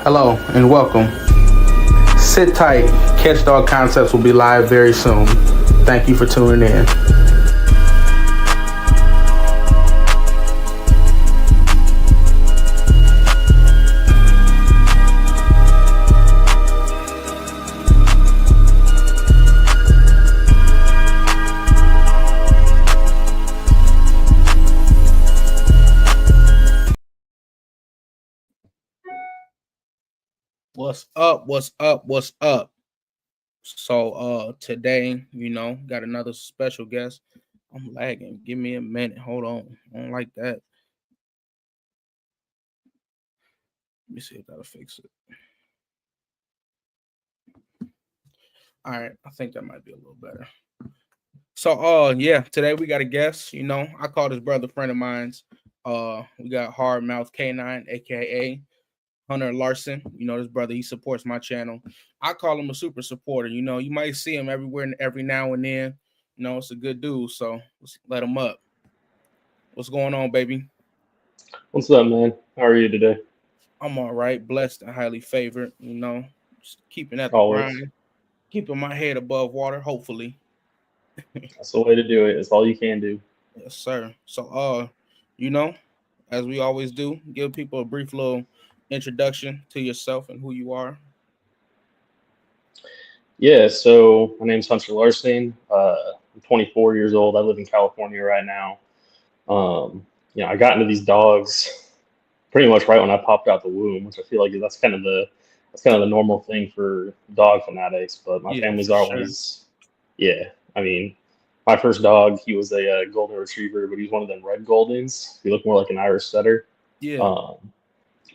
Hello and welcome. Sit tight. Catch Dog Concepts will be live very soon. Thank you for tuning in. What's up? What's up? What's up? So today, got another special guest. I'm lagging. Give me a minute. Hold on. I don't like that. Let me see if that'll fix it. All right, I think that might be a little better. So yeah, today we got a guest. I called his brother friend of mine's. We got Hard Mouth Canine, aka Hunter Larson. This brother, he supports my channel. I call him a super supporter. You might see him everywhere and every now and then. It's a good dude. So let's let him up. What's going on, baby? What's up, man? How are you today? I'm all right, blessed and highly favored. Just keeping at the Always. grind, keeping my head above water, hopefully. That's the way to do it. It's all you can do. Yes, sir. So, you know, as we always do, give people a brief little introduction to yourself and who you are. Yeah, so my name's Hunter Larson. I'm 24 years old. I live in California right now. I got into these dogs pretty much right when I popped out the womb, which I feel like that's kind of the normal thing for dog fanatics. But my Yeah, family's for sure. always, yeah. I mean, my first dog, he was a golden retriever, but he's one of them red goldens. He looked more like an Irish setter. Yeah. Um,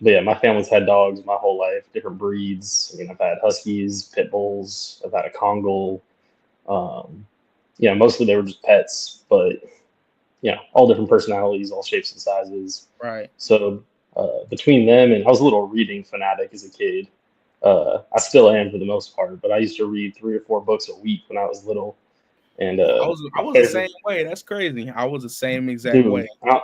But yeah, my family's had dogs my whole life, different breeds. I mean, I've had huskies, pit bulls, I've had a Congo. Um, mostly they were just pets, but all different personalities, all shapes and sizes. Right. So between them and I was a little reading fanatic as a kid. I still am for the most part, but I used to read 3 or 4 books a week when I was little. And Yeah, I my was the same favorite, way. That's crazy. I was the same exact way. dude,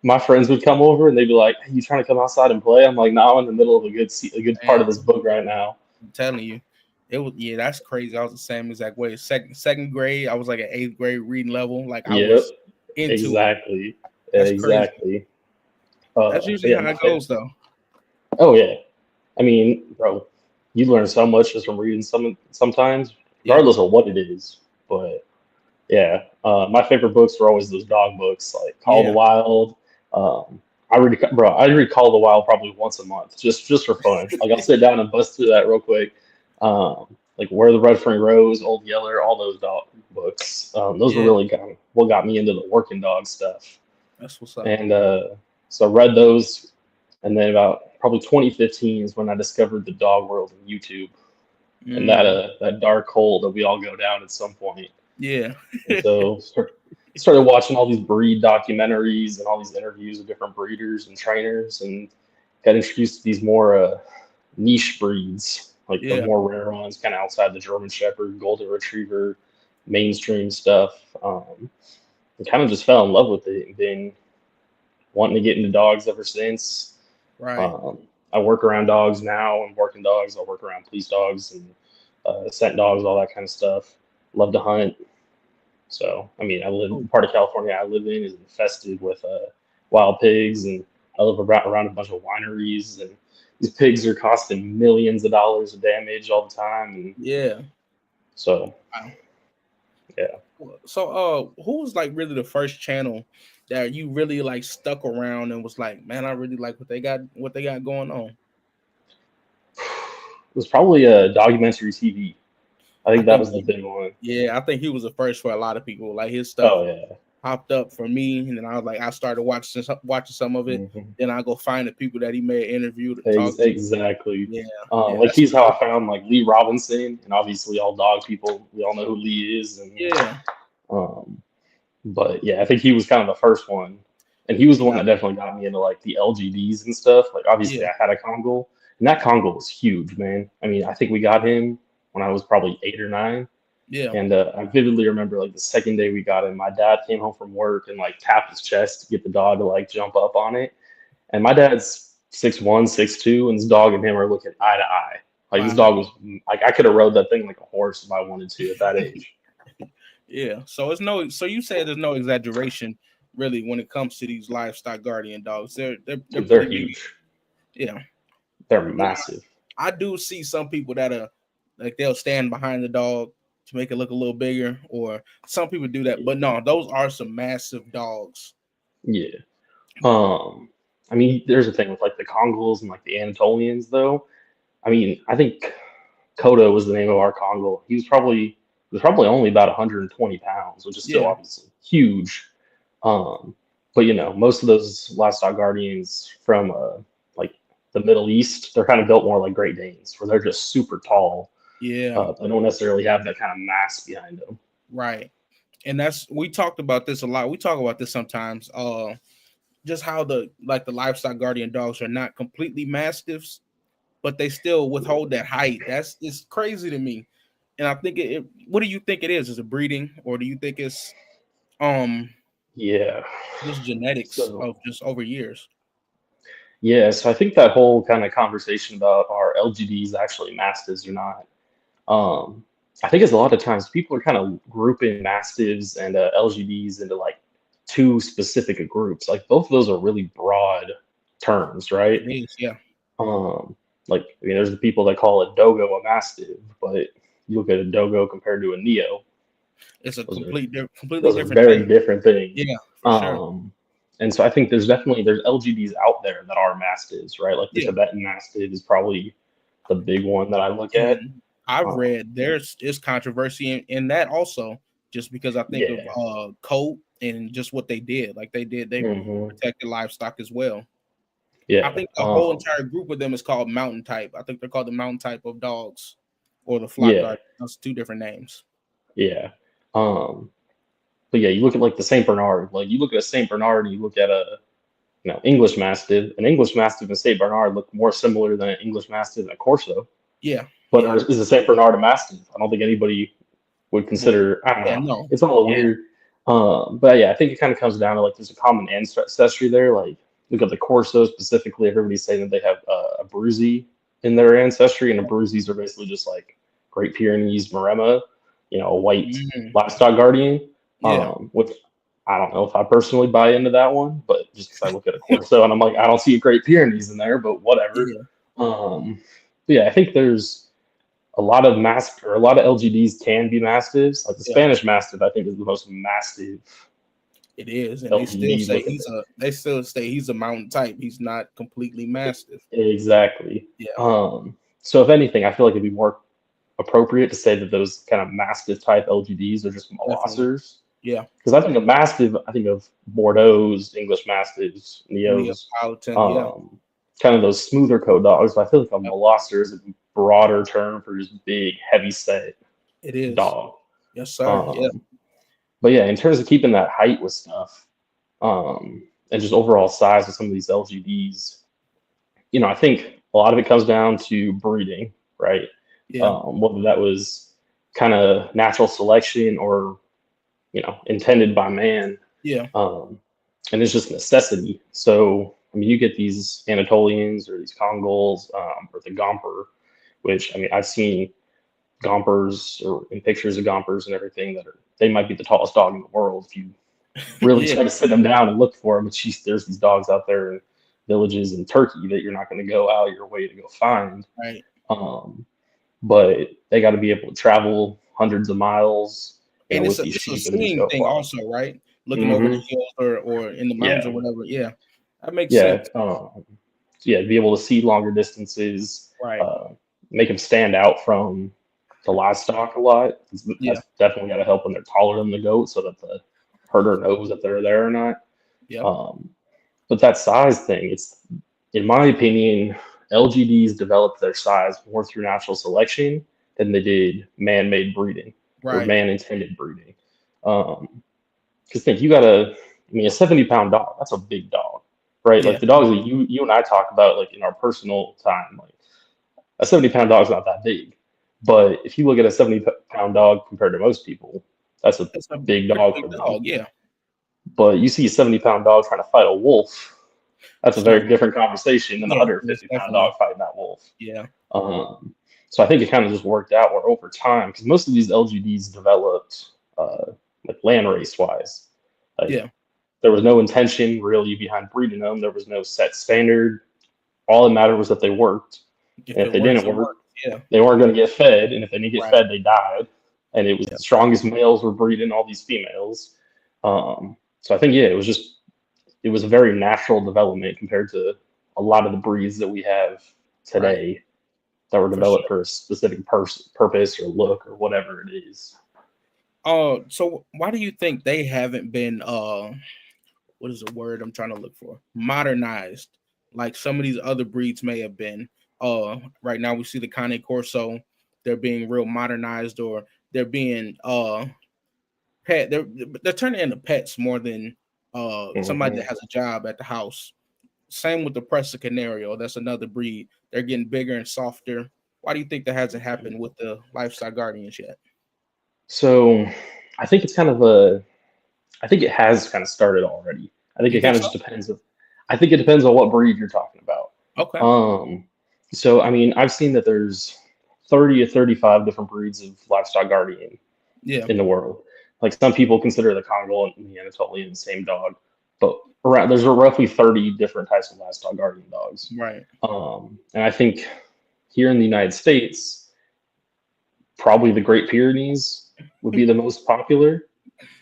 my friends would come over and they'd be like, "Hey, you trying to come outside and play?" I'm like, "No, I'm in the middle of a good part of this Man, book right now." I'm telling you. It was that's crazy. I was the same exact way. Second grade, I was like an eighth grade reading level. Like I Yep, was into it. exactly, That's crazy. exactly. That's But usually yeah, how it goes though. oh yeah, I mean, bro, you learn so much just from reading sometimes, Yeah. regardless of what it is. But yeah, my favorite books were always those dog books, like Call of the Yeah. Wild. I read Call of the Wild probably once a month, just for fun. Like I'll sit down and bust through that real quick. Like Where the Red Fern Grows, Old Yeller, all those dog books. Those were Yeah. really kind of what got me into the working dog stuff. That's what's up. And so I read those, and then about probably 2015 is when I discovered the dog world in YouTube, and Mm, that dark hole that we all go down at some point. yeah. And so started watching all these breed documentaries and all these interviews with different breeders and trainers, and got introduced to these more niche breeds, like the Yeah. more rare ones, kind of outside the German Shepherd, Golden Retriever, mainstream stuff. And kind of just fell in love with it and been wanting to get into dogs ever since. Right. Um, I work around dogs now. I'm working dogs. I work around police dogs and scent dogs, all that kind of stuff. Love to hunt. So, I mean, Oh, the part of California I live in is infested with wild pigs, and I live around a bunch of wineries, and these pigs are costing millions of dollars of damage all the time. And yeah. so, Wow. yeah. So who was like really the first channel that you really like stuck around and was like, man, I really like what they got going on? It was probably a documentary TV. I I think that think was the big one. yeah, I think he was the first for a lot of people. Like his stuff Oh, yeah. popped up for me, and then I was like, I started watching some of it. Hmm. Then I go find the people that he made interview to talk to. Exactly. Yeah, yeah, Like that's he's how crazy. I found like Lee Robinson, and obviously all dog people, we all know who Lee is, and Yeah, um, but yeah, I think he was kind of the first one, and he was the you one got that definitely got me into like the LGDs and stuff. Like obviously yeah, I had a Congo, and that Congo was huge, man. I mean, I think we got him when I was probably 8 or 9, yeah, and I vividly remember like the second day we got him, my dad came home from work and like tapped his chest to get the dog to like jump up on it, and my dad's 6'1", 6'2", and this dog and him are looking eye to eye. Like this Wow. dog was like I could have rode that thing like a horse if I wanted to at that age. Yeah. So it's no. So you say there's no exaggeration really when it comes to these livestock guardian dogs. They're Dude, they're pretty big. huge. Yeah. They're Now, massive. I do see some people that are like they'll stand behind the dog to make it look a little bigger, or some people do that. But no, those are some massive dogs. Yeah. I mean, there's a thing with like the Congos and like the Anatolians, though. I mean, I think Kodo was the name of our Congo. He was probably only about 120 pounds, which is still Yeah. obviously huge. But most of those livestock guardians from like the Middle East, they're kind of built more like Great Danes, where they're just super tall. Yeah. They don't necessarily have that kind of mass behind them. Right. And we talked about this a lot. We talk about this sometimes. Just how the livestock guardian dogs are not completely mastiffs, but they still withhold that height. It's crazy to me. And I think what do you think it is? Is it breeding, or do you think it's Yeah. just genetics So of just over years? yeah, so I think that whole kind of conversation about are LGDs actually mastiffs or not. I think it's a lot of times people are kind of grouping mastiffs and LGDs into like two specific groups. Like both of those are really broad terms, right? It is, yeah. Um, like I mean, there's the people that call a dogo a mastiff, but you look at a dogo compared to a neo, It's a those are completely those are different very thing. different things. Yeah, for sure. Um, and so I think there's LGDs out there that are mastiffs, right? Like the Yeah. Tibetan mastiff is probably the big one that I look at. And I've Um, read there's controversy in that also, just because I think of yeah. coat and just what they did. Like they Hmm. protected livestock as well. I Yeah. think the whole entire group of them is called mountain type. I think they're called the mountain type of dogs or the flock Yeah. guard. That's two different names. Yeah. Um, but yeah, you look at like the Saint Bernard. Like you look at a Saint Bernard and you look at a English Mastiff. An English Mastiff and Saint Bernard look more similar than an English Mastiff and a Corso. Yeah, But yeah. is a Saint Bernard a Mastiff? I don't think anybody would Well, consider. I don't yeah, know. no. It's all Yeah, weird. But yeah, I think it kind of comes down to like there's a common ancestry there. Like look at the Corso specifically. Everybody's saying that they have a Bruzi in their ancestry, and the Bruzis are basically just like Great Pyrenees Maremma, a white Mhm. livestock guardian. Yeah, Which I don't know if I personally buy into that one, but just because I look at a Corso and I'm like, I don't see a Great Pyrenees in there, but whatever. yeah, But yeah, I think there's a lot of a lot of LGDs can be mastiffs. Like the yeah. Spanish Mastiff, I think is the most mastiff It is, and LGD looking thing. they still say he's a mountain type. He's not completely mastiff. Exactly. Yeah, So if anything, I feel like it'd be more appropriate to say that those kind of mastiff type LGDs are just definitely. Molossers. Yeah, Because I think of mastiff, I think of Bordeaux's, English Mastiffs, Neos, Neapolitan. Yeah, um, kind of those smoother coat dogs. But I feel like a yep, Molosser is a broader term for just big, heavy set it is. dog. Yes, sir. Yeah, Um, but yeah, in terms of keeping that height with stuff, and just overall size of some of these LGDs, I think a lot of it comes down to breeding, right? yeah, Whether that was kind of natural selection or intended by man, yeah, and it's just necessity. So I mean, you get these Anatolians or these Congol's or the Gomper, which I mean I've seen Gompers or in pictures of Gompers and everything they might be the tallest dog in the world if you really yeah. try to sit them down and look for them. But there's these dogs out there in villages in Turkey that you're not going to go out your way to go find. Right. Um, but they got to be able to travel hundreds of miles, And with these it's a sheep and these seeing goat thing flocks. also, right? Looking over the Hmm. hills or in the mountains or Yeah, whatever. Yeah, that makes yeah, sense. yeah. Be able to see longer distances, Right. uh, make them stand out from the livestock a lot. Yeah. That's definitely got to help when they're taller than the goat, so that the herder knows that they're there or not. Yep. But that size thing, it's in my opinion, LGDs developed their size more through natural selection than they did man-made breeding or Right. man-intended breeding. Because think you got a 70-pound dog. That's a big dog, right? Yeah. Like the dogs that you and I talk about, like in our personal time, like a 70-pound dog's not that big. But if you look at a 70-pound dog compared to most people, that's a It's a big pretty dog big for them. dog. Yeah. But you see a 70-pound dog trying to fight a wolf, that's a So very different conversation than a yeah, it's 150-pound definitely dog fighting that wolf. yeah, So I think it kind of just worked out where over time, because most of these LGDs developed like land race wise, like yeah. there was no intention really behind breeding them. There was no set standard. All that mattered was that they worked, If and if it they works, didn't it work, works. Yeah, they weren't going to get fed, and if they didn't get right. fed, they died. And it was Yeah, the strongest males were breeding all these females. So I think yeah, it was a very natural development compared to a lot of the breeds that we have right. today that were For sure. developed for a specific purpose or look or whatever it is. So why do you think they haven't been what is the word I'm trying to look for? Modernized, like some of these other breeds may have been. Right now we see the Cane Corso, they're being real modernized, or they're being pet. They're turning into pets more than somebody Mm-hmm. that has a job at the house. Same with the Presa Canario. That's another breed. They're getting bigger and softer. Why do you think that hasn't happened with the lifestyle guardians yet? So I think it's kind of I think it has kind of started already. I think You it think kind of so? just depends. I think it depends on what breed you're talking about. Okay. Um, so I mean, I've seen that there's 30 to 35 different breeds of livestock guardian Yeah. in the world. Like some people consider the Congo and the Anatolian the same dog, but around there's roughly 30 different types of livestock guardian dogs. Right. And I think here in the United States, probably the Great Pyrenees would be the most popular,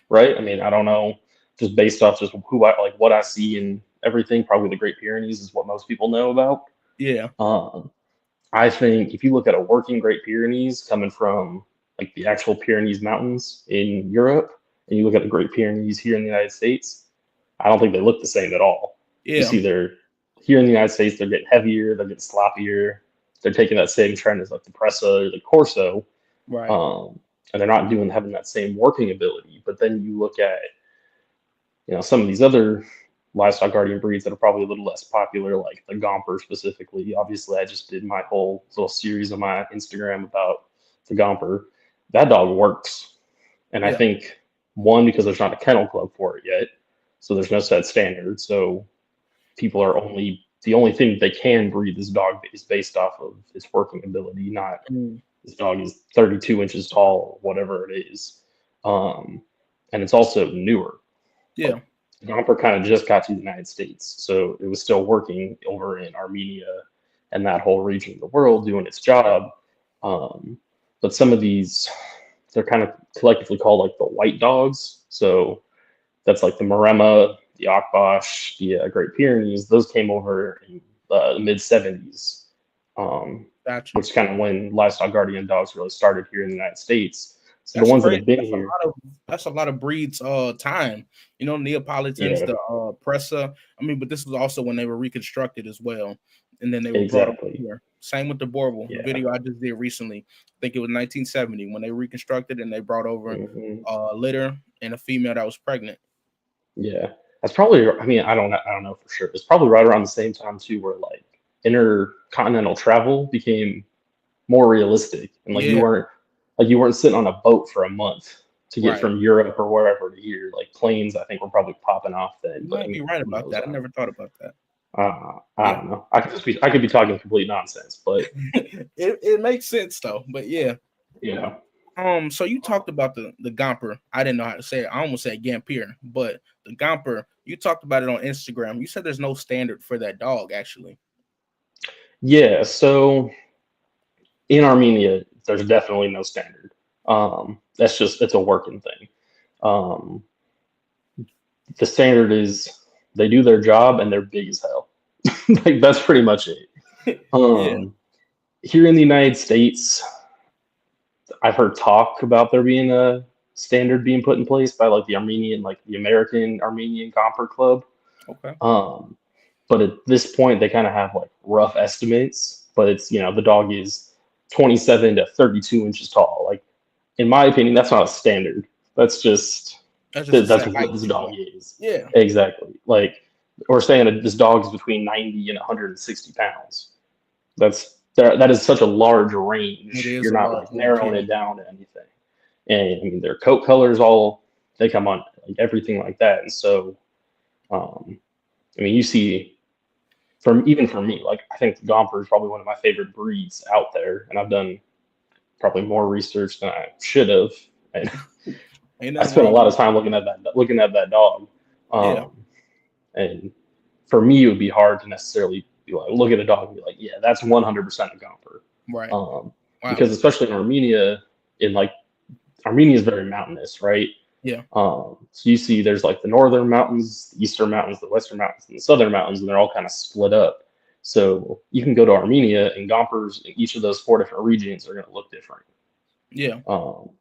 right? I mean, I don't know, just based off just who I like, what I see and everything. Probably the Great Pyrenees is what most people know about. Yeah. Um, I think if you look at a working Great Pyrenees coming from like the actual Pyrenees Mountains in Europe, and you look at the Great Pyrenees here in the United States, I don't think they look the same at all. You Yeah. see, they're here in the United States, they're getting heavier, they're getting sloppier. They're taking that same trend as like the Presa or the Corso, Right. um, and they're not doing having that same working ability. But then you look at some of these other livestock guardian breeds that are probably a little less popular, like the Gomper specifically. Obviously, I just did my whole little series on my Instagram about the Gomper. That dog works, and I Yeah. think one because there's not a kennel club for it yet, so there's no set standard. So people are the only thing that they can breed this dog is based off of its working ability, not Mm. this dog is 32 inches tall, or whatever it is. Um, and it's also newer. Yeah. Gomper kind of just got to the United States, so it was still working over in Armenia and that whole region of the world doing its job. Um, but some of these, they're kind of collectively called like the white dogs. So that's like the Maremma, the Akbash, the Great Pyrenees. Those came over in the mid 70s, Gotcha. which is kind of when livestock guardian dogs really started here in the United States. So the That's ones that crazy. have been here, That's a lot of breeds time. Neapolitans, yeah, the Pressa. I mean, but this was also when they were reconstructed as well. And then they were brought over exactly, here. Same with the Borbal, the yeah. video I just did recently. I think it was 1970 when they reconstructed and they brought over Hmm. litter and a female that was pregnant. Yeah, that's probably. I mean, I don't know for sure. It's probably right around the same time too, where like intercontinental travel became more realistic, and Yeah, like you weren't sitting on a boat for a month to get right. from Europe or wherever to here. Like planes, I think were probably popping off then. You But I might be mean, right who about knows? that. I never thought about that. I Yeah. don't know. I could be talking complete nonsense, but It makes sense though. But yeah. yeah, So you talked about the Gomper. I didn't know how to say it. I almost said Gampier, but the Gomper, you talked about it on Instagram. You said there's no standard for that dog, actually. yeah. So in Armenia, there's definitely no standard. That's just it's a working thing. Um, the standard is they do their job and they're big as hell. Like that's pretty much it. Yeah, Here in the United States, I've heard talk about there being a standard being put in place by like the American Armenian Gomper Club. okay. Um, but at this point, they kind of have like rough estimates. But it's the dog is 27 to 32 inches tall. Like in my opinion, that's not a standard. That's just That's just a that's set height what this for dog them. is. Yeah, Exactly. Like we're saying that this dog is between 90 and 160 pounds. That is such a large it range. is You're a not large like range. narrowing Yeah, it down to anything. And I mean their coat colors all they come on like everything like that. And so I mean you see even for me, like I think the Gomper is probably one of my favorite breeds out there, and I've done probably more research than I should have, and Ain't I nothing spent a wrong lot with of time looking at that dog. it. Yeah, And for me, it would be hard to necessarily be like, look at a dog and be like, yeah, that's 100% a Gomper. right. Wow. Because especially in Armenia, Armenia is very mountainous, right? Yeah. So you see there's like the northern mountains, the eastern mountains, the western mountains, and the southern mountains, and they're all kind of split up. So you can go to Armenia, and Gompers in each of those 4 different regions are going to look different. Yeah.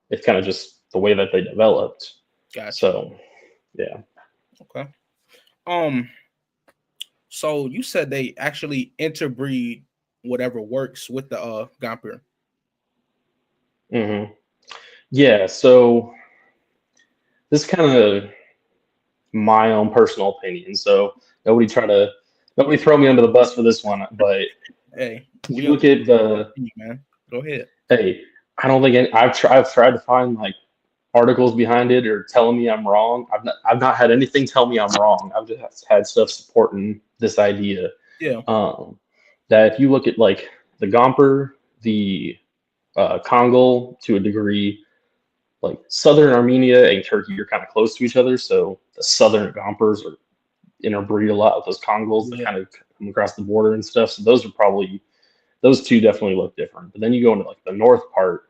It's kind of just the way that they developed. Gotcha. So, yeah. Okay. So you said they actually interbreed whatever works with the Gomper. Mm-hmm. Yeah. So this is kind of my own personal opinion. So nobody throw me under the bus for this one. But Hey, if you look at man. Go ahead. Hey, I don't think I've tried to find like articles behind it or telling me I'm wrong. I've not had anything tell me I'm wrong. I've just had stuff supporting this idea. Yeah. That if you look at like the Gomper, the Kongol to a degree, like southern Armenia and Turkey are kind of close to each other. So the southern Gompers are interbreed a lot with those Kongols that kind of come across the border and stuff. So those two definitely look different. But then you go into like the north part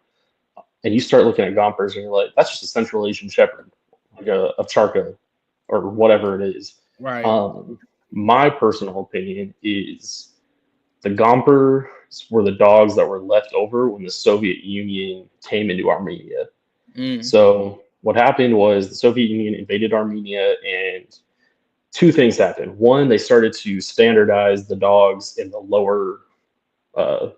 and you start looking at Gompers and you're like, that's just a Central Asian Shepherd, like a Charka or whatever it is. Right. My personal opinion is the Gompers were the dogs that were left over when the Soviet Union came into Armenia. So what happened was the Soviet Union invaded Armenia, and 2 things happened. One, they started to standardize the dogs in the lower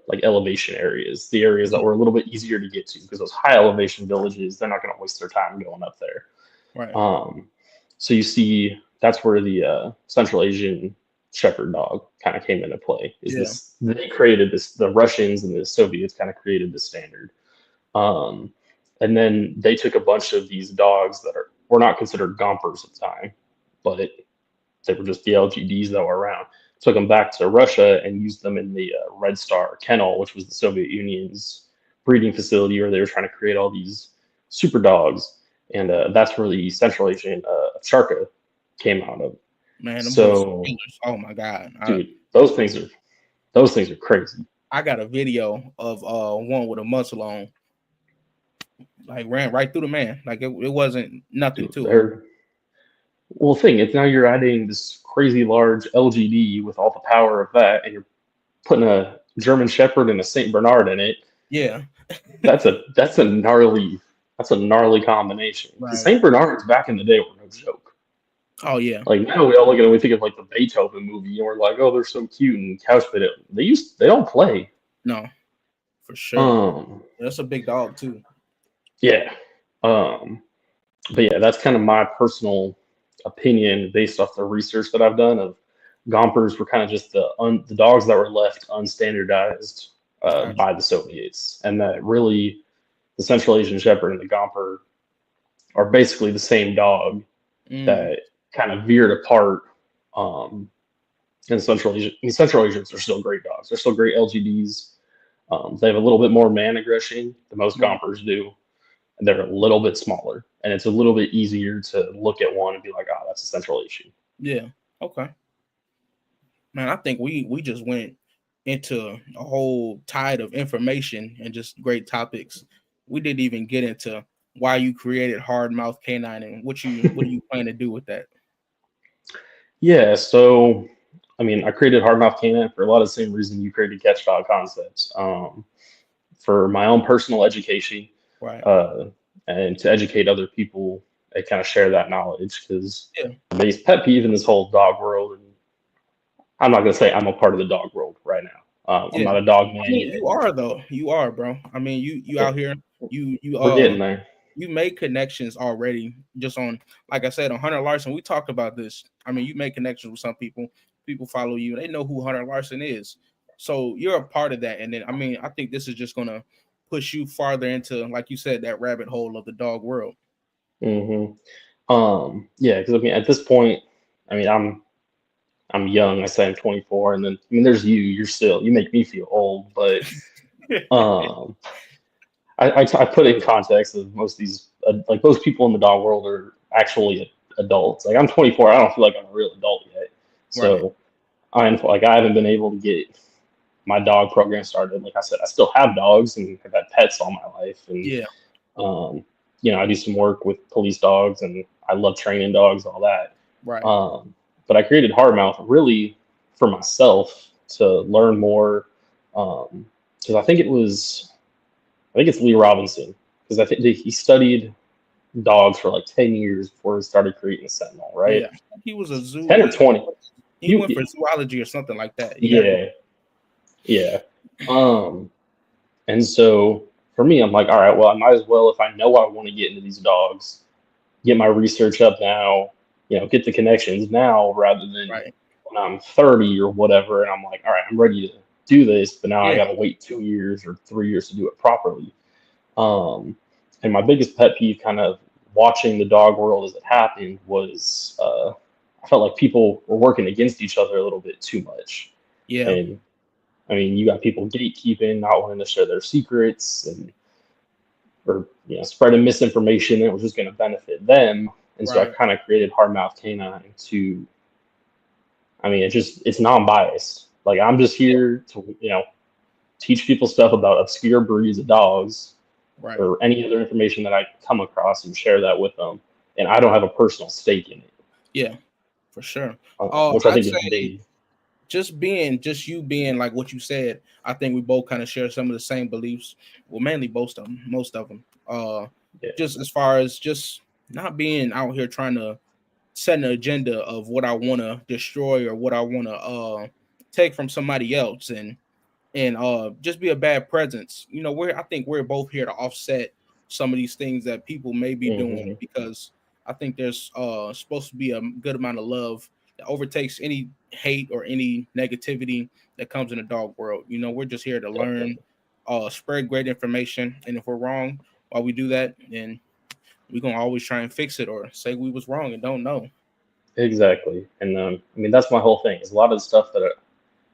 like elevation areas, the areas that were a little bit easier to get to, because those high elevation villages, they're not going to waste their time going up there. Right. So you see, that's where the Central Asian Shepherd dog kind of came into play. They created this, the Russians and the Soviets kind of created the standard. And then they took a bunch of these dogs that were not considered Gompers at the time, but they were just the LGDs that were around. Took them back to Russia and used them in the Red Star kennel, which was the Soviet Union's breeding facility where they were trying to create all these super dogs. And that's where the Central Asian Charka came out of. Man, so oh my God, dude, those things are crazy. I got a video of one with a muzzle on, like ran right through the man, like it wasn't nothing to it. Well, it's now you're adding this crazy large LGD with all the power of that, and you're putting a German Shepherd and a Saint Bernard in it. Yeah, that's a gnarly combination. Right. The Saint Bernards back in the day were no joke. Oh yeah. Like now we all look at it, we think of like the Beethoven movie, and we're like, oh, they're so cute and couch fit. They don't play. No, for sure. That's a big dog too. Yeah. But yeah, that's kind of my personal opinion based off the research that I've done. Of Gompers were kind of just the dogs that were left unstandardized by the Soviets, and that really the Central Asian Shepherd and the Gomper are basically the same dog that kind of veered apart. In Central Asians are still great dogs. They're still great LGDs. They have a little bit more man aggression than most Gompers do. And they're a little bit smaller, and it's a little bit easier to look at one and be like, oh, that's a Central Asian. Yeah. Okay. Man, I think we just went into a whole tide of information and just great topics. We didn't even get into why you created Hard Mouth Canine and what do you plan to do with that? Yeah, so I mean, I created Hard Mouth Canine for a lot of the same reason you created Catch Dog Concepts. For my own personal education. Right. And to educate other people and kind of share that knowledge, because my biggest pet peeve in this whole dog world, and I'm not going to say I'm a part of the dog world right now. I'm not a dog man. I mean, you are though. You are, bro. I mean, you out here. We're getting there. You made connections already. Just on, like I said, on Hunter Larson. We talked about this. I mean, you make connections with some people. People follow you. They know who Hunter Larson is. So you're a part of that. And then, I mean, I think this is just going to push you farther into, like you said, that rabbit hole of the dog world. Yeah, because I mean, at this point, I mean, I'm young. I say I'm 24, and then I mean, there's you. You make me feel old, but um, I put it in context of most of these like most people in the dog world are actually adults. Like I'm 24. I don't feel like I'm a real adult yet. Right. So I'm like I haven't been able to get my dog program started. Like I said, I still have dogs and have had pets all my life, and Yeah. um, I do some work with police dogs, and I love training dogs, all that. Right. But I created Hardmouth really for myself to learn more, because I think it's Lee Robinson, because I think he studied dogs for like 10 years before he started creating Sentinel, right? Yeah. He was a zoo. 10 or 20. He went for zoology or something like that. Yeah, yeah. Um, and so for me, I'm like, all right, well, I might as well, if I know I want to get into these dogs, get my research up now, get the connections now rather than Right. when I'm 30 or whatever. And I'm like, all right, I'm ready to do this, but now I Yeah. got to wait 2 years or 3 years to do it properly. And my biggest pet peeve kind of watching the dog world as it happened was I felt like people were working against each other a little bit too much. Yeah. And I mean, you got people gatekeeping, not wanting to share their secrets, and or spreading misinformation that was just going to benefit them. And so I Right. kind of created Hardmouth Canine to, I mean, it's non-biased. Like I'm just Yeah. here to teach people stuff about obscure breeds of dogs Right. or any other information that I come across and share that with them. And I don't have a personal stake in it, Yeah. For sure. which I I'd think is say big. just you being like what you said, I think we both kind of share some of the same beliefs. Well, mainly most of them. Yeah. Just as far as just not being out here trying to set an agenda of what I want to destroy or what I want to take from somebody else and just be a bad presence. I think we're both here to offset some of these things that people may be doing, Mm-hmm. because I think there's supposed to be a good amount of love that overtakes any hate or any negativity that comes in the dog world. We're just here to learn, Definitely. spread great information, and if we're wrong while we do that, then we're gonna always try and fix it or say we was wrong and don't know. Exactly. And I mean, that's my whole thing is a lot of the stuff that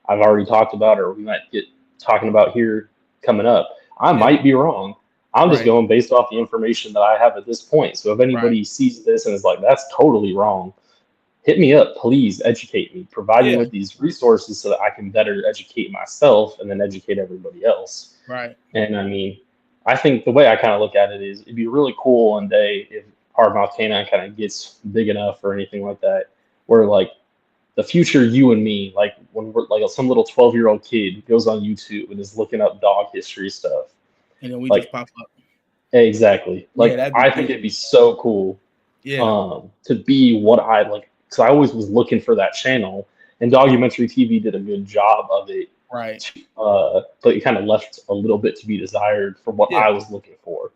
I've already talked about or we might get talking about here coming up. I Yeah. might be wrong. I'm just Right. going based off the information that I have at this point. So if Right. anybody sees this and is like, that's totally wrong, hit me up, please educate me, provide me Yeah. with these resources so that I can better educate myself and then educate everybody else. Right. And I mean, I think the way I kind of look at it is it'd be really cool one day if Hardmouth Canine kind of gets big enough or anything like that, where like the future you and me, like when we're like some little 12-year-old kid goes on YouTube and is looking up dog history stuff. And then we just Like pop up. exactly. Yeah, Like that'd be I think dope. it'd be so cool Yeah. to be what I like because I always was looking for that channel and documentary TV did a good job of it. Right. But it kind of left a little bit to be desired for what Yeah. I was looking for.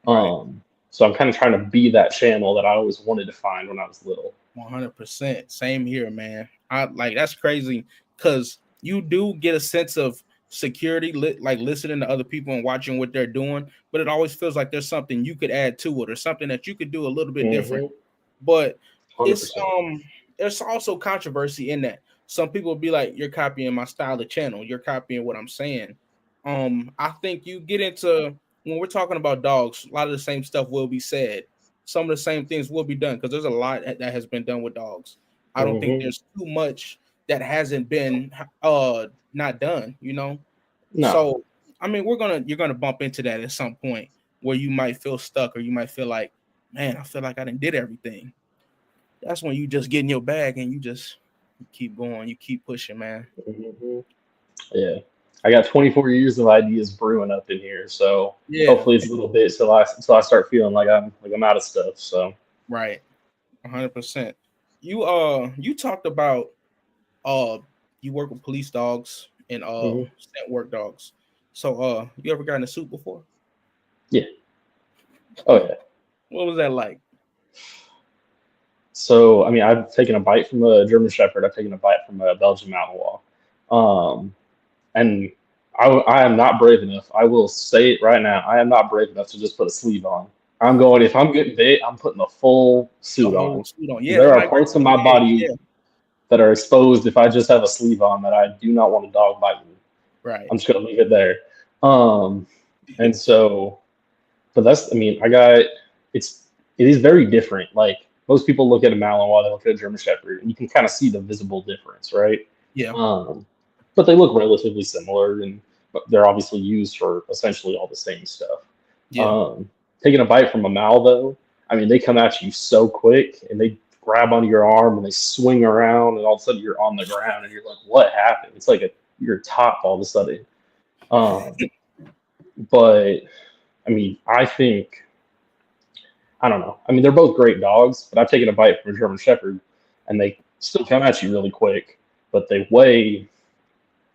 Right. So I'm kind of trying to be that channel that I always wanted to find when I was little. 100%. Same here, man. I like that's crazy because you do get a sense of security, like listening to other people and watching what they're doing. But it always feels like there's something you could add to it or something that you could do a little bit different. But it's 100%. there's also controversy in that. Some people will be like, "You're copying my style of channel. You're copying what I'm saying." I think you get into when we're talking about dogs, a lot of the same stuff will be said. Some of the same things will be done because there's a lot that has been done with dogs. I don't think Hmm. there's too much that hasn't been not done, No. So I mean you're gonna bump into that at some point where you might feel stuck or you might feel like, man, I feel like I didn't did everything. That's when you just get in your bag and you keep going, you keep pushing, man. Hmm. Yeah. I got 24 years of ideas brewing up in here, so Yeah, hopefully it's a little bit till I start feeling like I'm out of stuff. So right. 100%. You talked about uh you work with police dogs and mhm. scent work dogs. So you ever gotten a suit before? Yeah. Oh yeah. What was that like? So I mean, I've taken a bite from a German Shepherd. I've taken a bite from a Belgian Malinois. Um, and I am not brave enough. I will say it right now. I am not brave enough to just put a sleeve on. I'm going, if I'm getting bit, I'm putting a full The suit whole on. suit on. Yeah, There that are might parts of be my big. Yeah, body that are exposed if I just have a sleeve on that I do not want a dog bite me. Right. I'm just gonna leave it there. And so, but that's, I mean, I got it is very different. Like most people look at a Malinois, they look at a German Shepherd, and you can kind of see the visible difference, right? Yeah. But they look relatively similar, and they're obviously used for essentially all the same stuff. Yeah. Taking a bite from a Mal, though, I mean, they come at you so quick, and they grab onto your arm, and they swing around, and all of a sudden you're on the ground, and you're like, "What happened?" It's like you're top all of a sudden. But I mean, I don't know. I mean, they're both great dogs, but I've taken a bite from a German Shepherd, and they still come at you really quick, but they weigh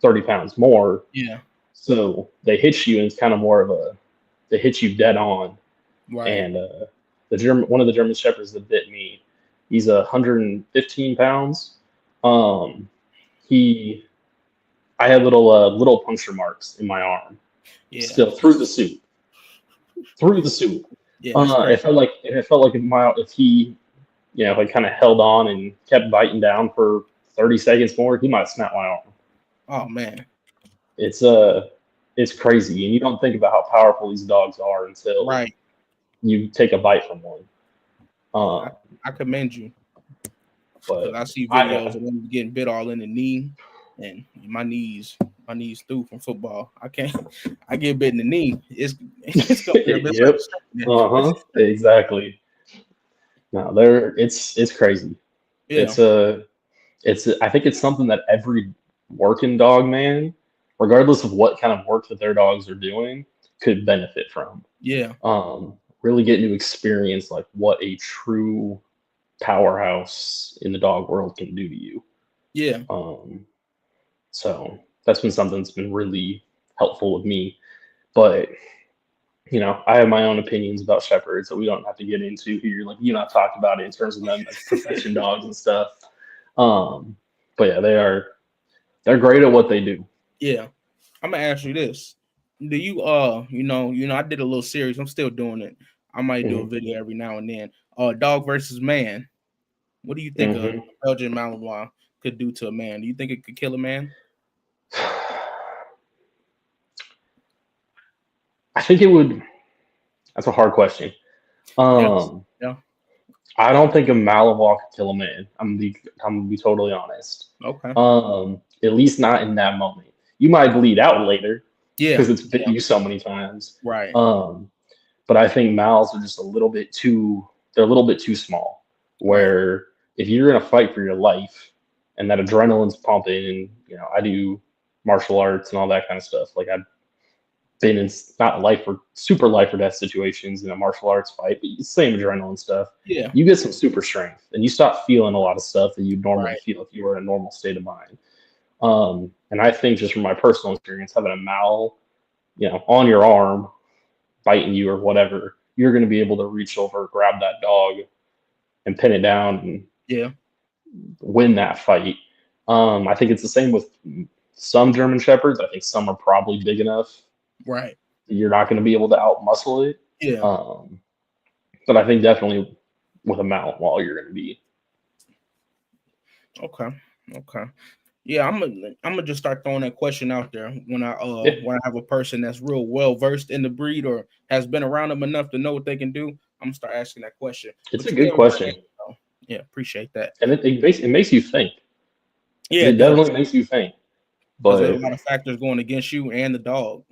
30 pounds more. Yeah. So they hit you, and it's kind of more of they hit you dead on. Right. And one of the German Shepherds that bit me, he's 115 pounds. He, I had little puncture marks in my arm, Yeah. still through the suit. Yeah. It felt like if he, if I kind of held on and kept biting down for 30 seconds more, he might snap my arm. Oh man, it's crazy, and you don't think about how powerful these dogs are until you take a bite from one. I commend you, but I see videos of them getting bit all in the knee, and my knees through from football. I get bit in the knee. It's gonna be a bit. Yep. Exactly. No, it's crazy. Yeah. I think it's something that every working dog man, regardless of what kind of work that their dogs are doing, could benefit from. Yeah. Really getting to experience like what a true powerhouse in the dog world can do to you. Yeah. So that's been something that's been really helpful with me. But I have my own opinions about shepherds that we don't have to get into here. Like you and I talked about it in terms of them as protection dogs and stuff. But yeah, they're great at what they do. Yeah. I'm gonna ask you this. Do you I did a little series. I'm still doing it. I might do a video every now and then. Dog versus man. What do you think a Belgian Malinois could do to a man? Do you think it could kill a man? I think it would. That's a hard question. Yeah. I don't think a Malinois could kill a man. I'm gonna be totally honest. Okay. At least not in that moment. You might bleed out later. Yeah. Because it's bit you so many times. Right. But I think Mals are just a little bit too small. Where if you're in a fight for your life and that adrenaline's pumping, and I do martial arts and all that kind of stuff. Like I've been in not super life or death situations in a martial arts fight, but it's the same adrenaline stuff. Yeah. You get some super strength and you stop feeling a lot of stuff that you'd normally feel if you were in a normal state of mind. And I think just from my personal experience, having a Mal, on your arm, biting you or whatever, you're going to be able to reach over, grab that dog, and pin it down and win that fight. I think it's the same with some German Shepherds. I think some are probably big enough. Right. You're not going to be able to outmuscle it. Yeah. But I think definitely with a Malinois, you're going to be. Okay. Yeah, I'm gonna just start throwing that question out there when I have a person that's real well versed in the breed or has been around them enough to know what they can do. I'm gonna start asking that question. It's a good question. Yeah, appreciate that. And it makes you think. Yeah, it definitely makes you think. But there's a lot of factors going against you and the dog.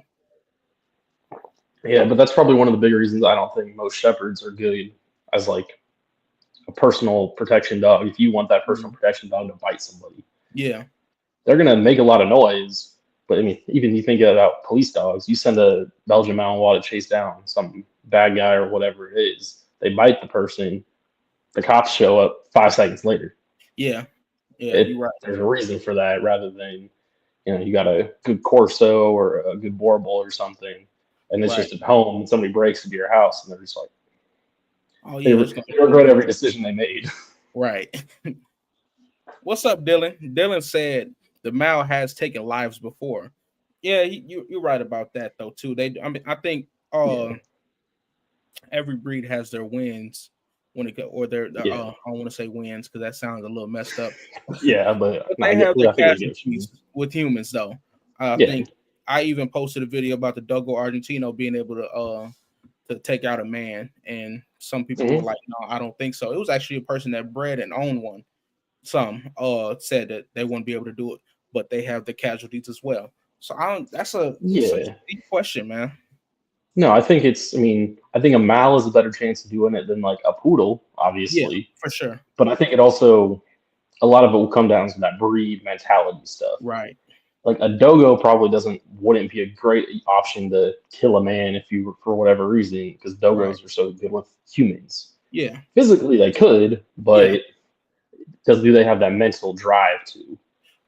Yeah, but that's probably one of the big reasons I don't think most shepherds are good as like a personal protection dog. If you want that personal protection dog to bite somebody, they're gonna make a lot of noise. But I mean, even you think about police dogs, you send a Belgian Malinois to chase down some bad guy or whatever it is, they bite the person, the cops show up 5 seconds later. Yeah, you're right. There's a reason for that, rather than you got a good Corso or a good Boer Bull or something. And it's just at home, and somebody breaks into your house, and they're just like, "Oh yeah," they regret every decision they made. Right. What's up, Dylan? Dylan said the Mal has taken lives before. Yeah, you're right about that though too. I think every breed has their wins when it or their Yeah. I don't want to say wins because that sounds a little messed up. Yeah, but But no, they have their I think I get what you mean. casualties with humans, though. I Yeah. think I even posted a video about the Dogo Argentino being able to take out a man, and some people were Mhm. like, "No, I don't think so." It was actually a person that bred and owned one. Some said that they wouldn't be able to do it, but they have the casualties as well. So I don't. It's such Yeah. a deep question, man. No, I think it's. I mean, I think a Mal is a better chance of doing it than like a poodle, Yeah, obviously. for sure. But I think it also a lot of it will come down to that breed mentality stuff. Right. Like a dogo probably wouldn't be a great option to kill a man if you for whatever reason because Right. dogos are so good with humans. Yeah. Physically they could, Yeah. but do they have that mental drive to?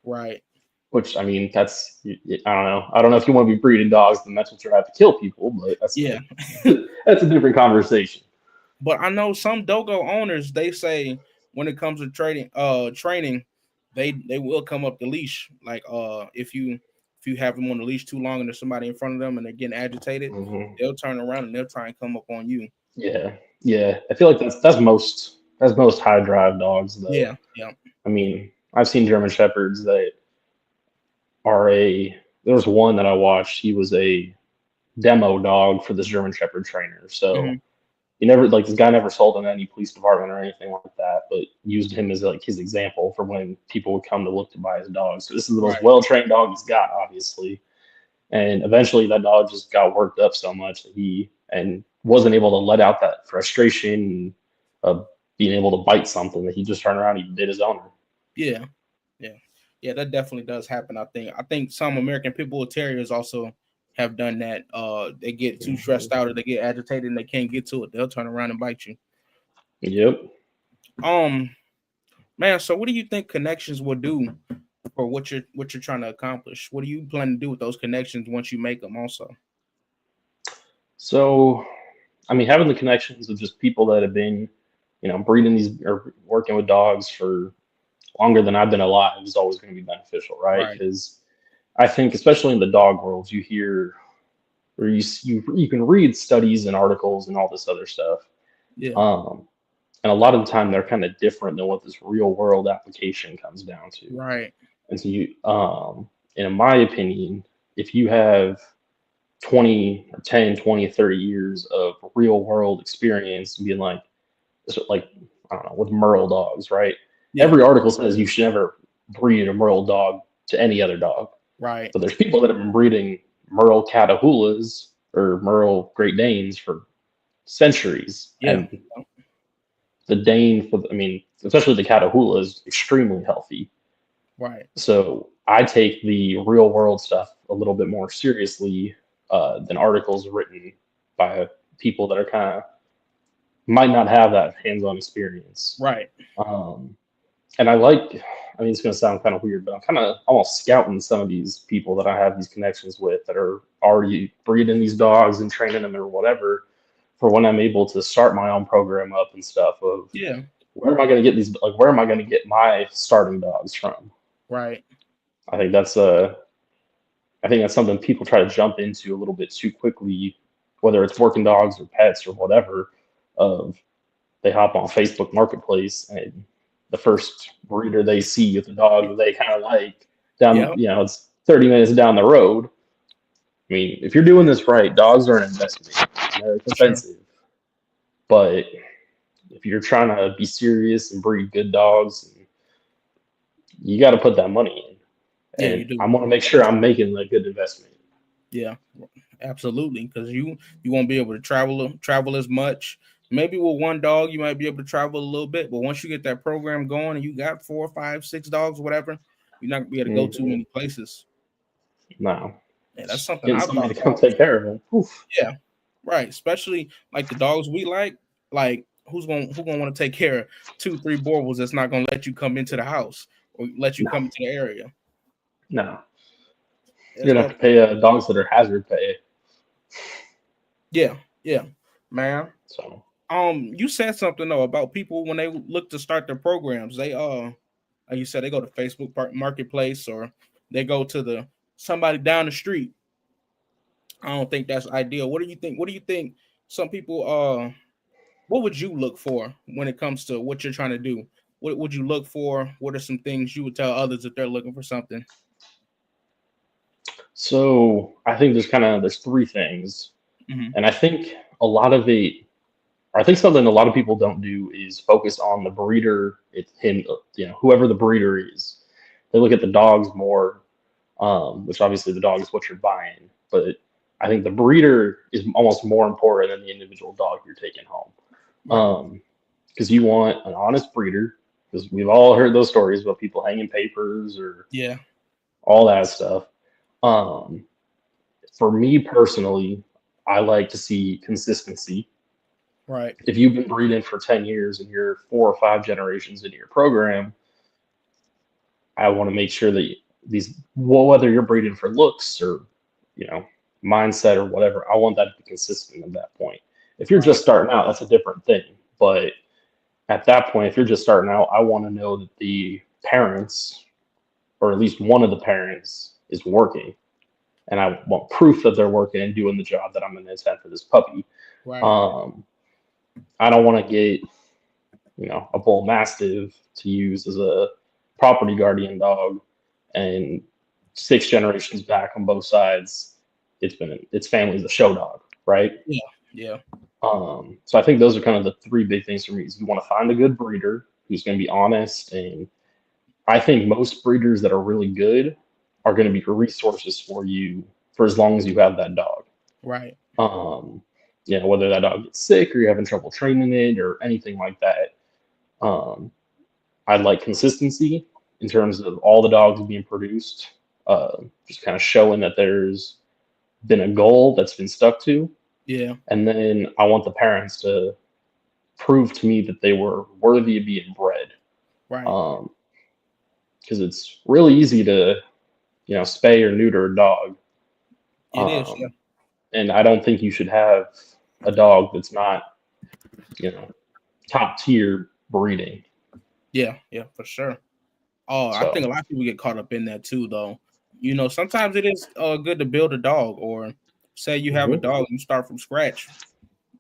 Right. Which I mean, that's I don't know. I don't know if you want to be breeding dogs the mental drive to kill people, but Yeah. that's a different conversation. But I know some dogo owners, they say when it comes to training, they will come up the leash. Like if you have them on the leash too long and there's somebody in front of them and they're getting agitated, Hmm. they'll turn around and they'll try and come up on you. Yeah, yeah. I feel like that's most high drive dogs though. Yeah, yeah. I mean, I've seen German Shepherds that are a. There was one that I watched. He was a demo dog for this German Shepherd trainer. So Hmm. he never like this guy never sold him to any police department or anything like that, but used him as like his example for when people would come to look to buy his dog. So this is the most Right. well trained dog he's got, obviously. And eventually that dog just got worked up so much that he and wasn't able to let out that frustration of being able to bite something that he just turned around and he bit his owner. Yeah, yeah, yeah. That definitely does happen. I think some American Pit Bull Terriers also have done that. They get too stressed out or they get agitated and they can't get to it. They'll turn around and bite you. Yep. Um, Man, so what do you think connections will do for what you're trying to accomplish? What do you plan to do with those connections once you make them? Also, So I mean, having the connections with just people that have been, breeding these or working with dogs for longer than I've been alive is always going to be beneficial, right? right? Because I think, especially in the dog world, you hear or you can read studies and articles and all this other stuff, Yeah, um, and a lot of the time they're kind of different than what this real world application comes down to. right. And so and in my opinion, if you have 20 or 10, 20, 30 years of real world experience being like I don't know, with Merle dogs, right? Yeah, Every article says you should never breed a Merle dog to any other dog. right. But there's people that have been breeding Merle Catahoulas or Merle Great Danes for centuries, Yeah, and the Dane I mean, especially the Catahoula is extremely healthy. right. So I take the real world stuff a little bit more seriously than articles written by people that are kind of might not have that hands-on experience. Right. Um, and I mean, it's going to sound kind of weird, but I'm kind of almost scouting some of these people that I have these connections with that are already breeding these dogs and training them or whatever for when I'm able to start my own program up and stuff of Yeah, where am I going to get my starting dogs from? right. I think that's something people try to jump into a little bit too quickly, whether it's working dogs or pets or whatever. Of they hop on Facebook Marketplace and the first breeder they see with the dog that they kind of like Yeah, it's 30 minutes down the road. I mean, if you're doing this right, dogs are an investment. They're for sure. expensive, but if you're trying to be serious and breed good dogs, you got to put that money in, Yeah, you and I do. want to make sure I'm making a good investment. Yeah, absolutely. Because you won't be able to travel as much. Maybe with one dog you might be able to travel a little bit, but once you get that program going and you got 4, 5, 6 dogs, whatever, you're not gonna be able to go too Mm-hmm. many places. No, Yeah, that's just something getting I've somebody thought to come about. take care of them. Oof. Yeah, right. Especially like the dogs we like. Like who gonna want to take care of 2, 3 Borvils that's not gonna let you come into the house or let you No, come into the area? no. It's You're gonna have to definitely pay dogs that are hazard pay. yeah, yeah, man. So You said something though about people when they look to start their programs. They like you said, they go to Facebook Marketplace or they go to the somebody down the street. I don't think that's ideal. What do you think? What do you think? Some people what would you look for when it comes to what you're trying to do? What would you look for? What are some things you would tell others if they're looking for something? So I think there's three things, Hmm. and I think a lot of it. I think something a lot of people don't do is focus on the breeder. It's him, whoever the breeder is. They look at the dogs more, which obviously the dog is what you're buying. But I think the breeder is almost more important than the individual dog you're taking home. Right. Because you want an honest breeder. Because we've all heard those stories about people hanging papers or Yeah. all that stuff. Um, for me personally, I like to see consistency. Right. If you've been breeding for 10 years and you're 4 or 5 generations into your program, I want to make sure that whether you're breeding for looks or, you know, mindset or whatever, I want that to be consistent at that point. If you're Right. just starting out, that's a different thing. But at that point, if you're just starting out, I want to know that the parents, or at least one of the parents, is working. And I want proof that they're working and doing the job that I'm going to intend for this puppy. Right. Um, I don't want to get a bull mastiff to use as a property guardian dog, and 6 generations back on both sides, its family's a show dog, right? Yeah. Yeah. So I think those are kind of the three big things for me. Is you want to find a good breeder who's going to be honest, and I think most breeders that are really good are going to be resources for you for as long as you have that dog. Right. Um, whether that dog gets sick or you're having trouble training it or anything like that. Um, I'd like consistency in terms of all the dogs being produced, just kind of showing that there's been a goal that's been stuck to. Yeah. And then I want the parents to prove to me that they were worthy of being bred. Right. Because it's really easy to, spay or neuter a dog. It is. Yeah. And I don't think you should have a dog that's not, top tier breeding. Yeah. Yeah. For sure. Oh, I So think a lot of people get caught up in that too, though. Sometimes it is good to build a dog, or say you have a dog, you start from scratch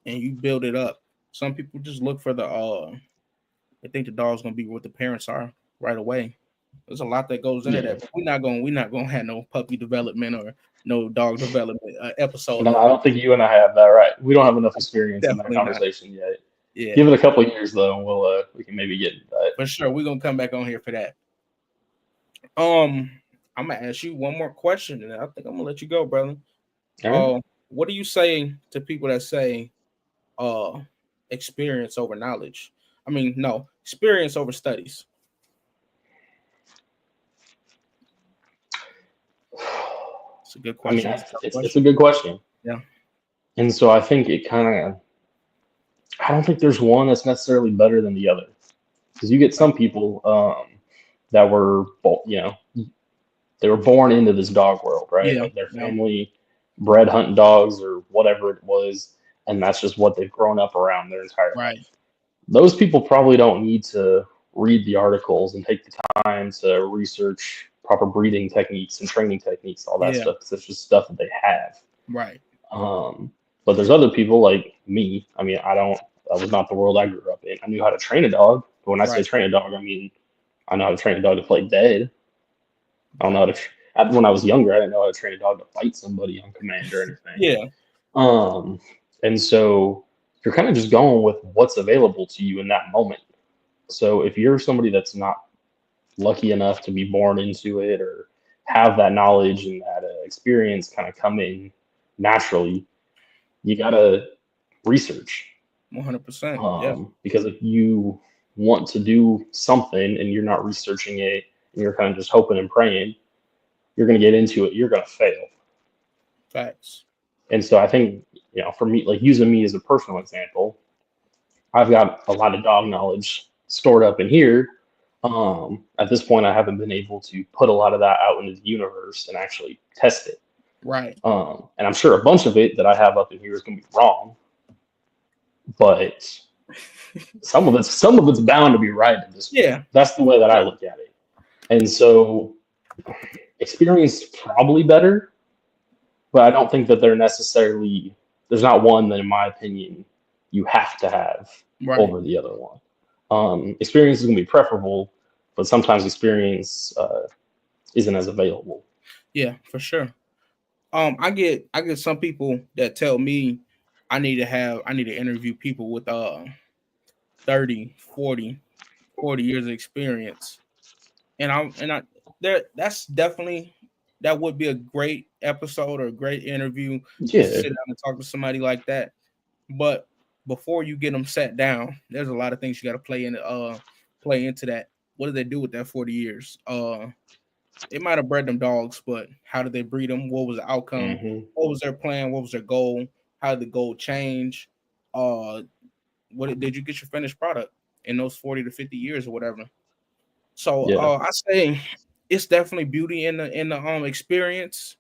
and you build it up. Some people just look for they think the dog's gonna be what the parents are right away. There's a lot that goes into that, but we're not gonna have no puppy development or no dog development episode. No, I don't think you and I have that right. We don't have enough experience in that Definitely not. conversation yet. Yeah, Give it a couple of years though, and we can maybe get into that. for sure. We're gonna come back on here for that. I'm gonna ask you one more question, and I think I'm gonna let you go, brother. All right. What do you say to people that say experience over knowledge? I mean, no, experience over studies. It's a good I mean, question. it's a good question. Yeah. And so I think I don't think there's one that's necessarily better than the other, because you get some people that were, they were born into this dog world, right? Yeah. Like their family bred hunting dogs or whatever it was, and that's just what they've grown up around their entire Right. life. Those people probably don't need to read the articles and take the time to research proper breeding techniques and training techniques, all that stuff, because it's just stuff that they have. Right. But there's other people like me. I mean, that was not the world I grew up in. I knew how to train a dog, but when I say train a dog, I mean I know how to train a dog to play dead. I don't know how to. When I was younger, I didn't know how to train a dog to fight somebody on command or anything. Yeah. And so you're kind of just going with what's available to you in that moment. So if you're somebody that's not lucky enough to be born into it or have that knowledge and that experience kind of come in naturally, you gotta research. 100%. Yeah. Because if you want to do something and you're not researching it and you're kind of just hoping and praying, you're going to get into it, you're going to fail. Facts. And so I think, for me, like using me as a personal example, I've got a lot of dog knowledge stored up in here. At this point, I haven't been able to put a lot of that out into the universe and actually test it. Right. And I'm sure a bunch of it that I have up in here is going to be wrong, but some of it's bound to be right at this point. Yeah. That's the way that I look at it. And so experience probably better, but I don't think that there's not one that, in my opinion, you have to have Right. over the other one. Experience is going to be preferable, but sometimes experience isn't as available. Yeah, for sure. I get some people that tell me I need to interview people with 30, 40 years of experience. And I that's definitely, that would be a great episode or a great interview, just to Yeah. sit down and talk to somebody like that. But before you get them sat down, there's a lot of things you got to play into that. What did they do with that 40 years? They might have bred them dogs, but how did they breed them? What was the outcome? Mm-hmm. What was their plan? What was their goal? How did the goal change? What did you get your finished product in those 40 to 50 years or whatever? So Yeah. I say it's definitely beauty in the experience,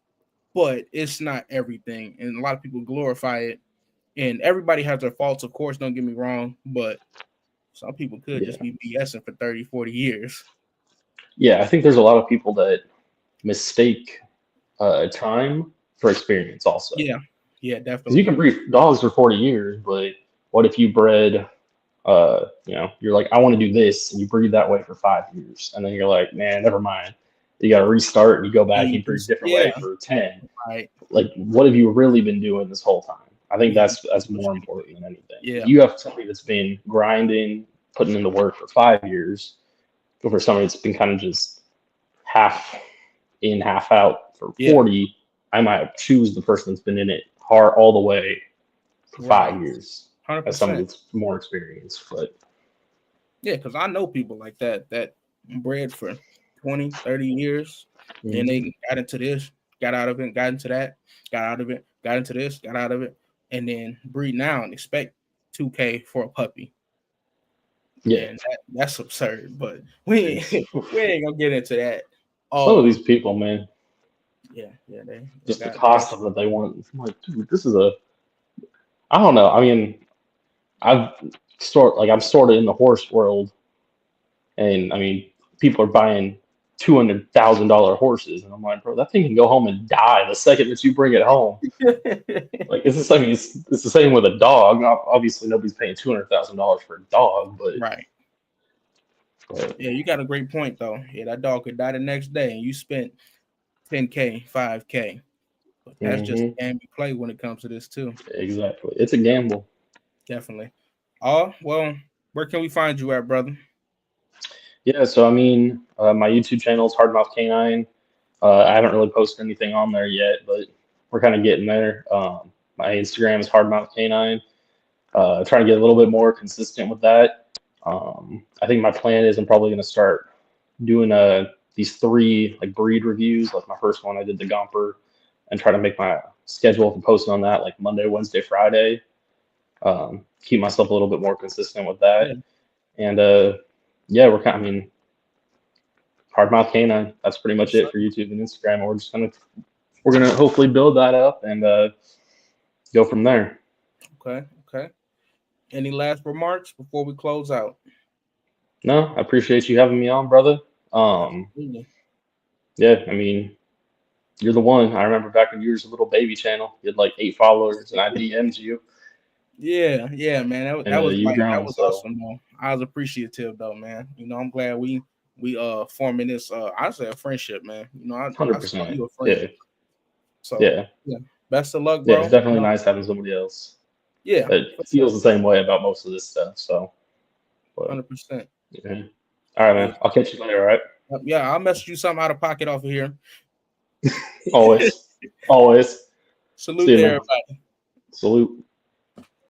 but it's not everything. And a lot of people glorify it. And everybody has their faults, of course, don't get me wrong, but some people could Yeah. just be BSing for 30, 40 years. Yeah. I think there's a lot of people that mistake time for experience also. Yeah, Because you definitely. can breed dogs for 40 years, but what if you bred, you're like, I want to do this, and you breed that way for 5 years, and then you're like, man, never mind. You got to restart, and you go back, and you breed a different way for 10. Right. Like, what have you really been doing this whole time? I think Yeah. that's more important than anything. Yeah. You have somebody that's been grinding, putting in the work for 5 years, over somebody that's been kind of just half in, half out for 40. I might choose the person that's been in it hard all the way for Right. 5 years as 100%. somebody that's more experienced. But yeah, because I know people like that bred for 20, 30 years, and they got into this, got out of it, got into that, got out of it, got into this, got out of it, and then breed now and expect $2K for a puppy. yeah, And that's absurd. But we ain't gonna get into that. some of these people, man, Yeah, they just the got cost of it they want. I'm like, dude, this is I don't know. I mean, I'm sort of in the horse world, and I mean, people are buying $200,000 horses, and I'm like, bro, that thing can go home and die the second that you bring it home. Like, it's the same. It's the same with a dog. Obviously, nobody's paying $200,000 for a dog, but right. Yeah, you got a great point though. Yeah, that dog could die the next day, and you spent 10K, 5K. But that's just a game you play when it comes to this too. Exactly, it's a gamble. Definitely. Oh well, where can we find you at, brother? Yeah, so I mean, my YouTube channel is Hardmouth Canine. I haven't really posted anything on there yet, but we're kind of getting there. My Instagram is Hardmouth Canine. Trying to get a little bit more consistent with that. I think my plan is I'm probably going to start doing these 3 like breed reviews. Like my first one, I did the Gomper, and try to make my schedule for posting on that like Monday, Wednesday, Friday. Keep myself a little bit more consistent with that. Yeah. And yeah, I mean, Hardmouth Canine. That's pretty much it for YouTube and Instagram. We're gonna hopefully build that up and go from there. Okay. Any last remarks before we close out? No, I appreciate you having me on, brother. Yeah, I mean, you're the one. I remember back when you were a little baby channel. You had like 8 followers, and I DM'd you. Yeah, man. That was so. awesome, though. I was appreciative, though, man. I'm glad we forming this. I say a friendship, man. I 100%. saw you a friend. Yeah. So yeah. Best of luck, bro. Yeah, it's definitely nice having somebody else. Yeah, that feels the same way about most of this stuff. So. 100%. Yeah. All right, man. I'll catch you later. All right. Yeah, I'll message you something out of pocket off of here. Always. Salute to everybody. Salute.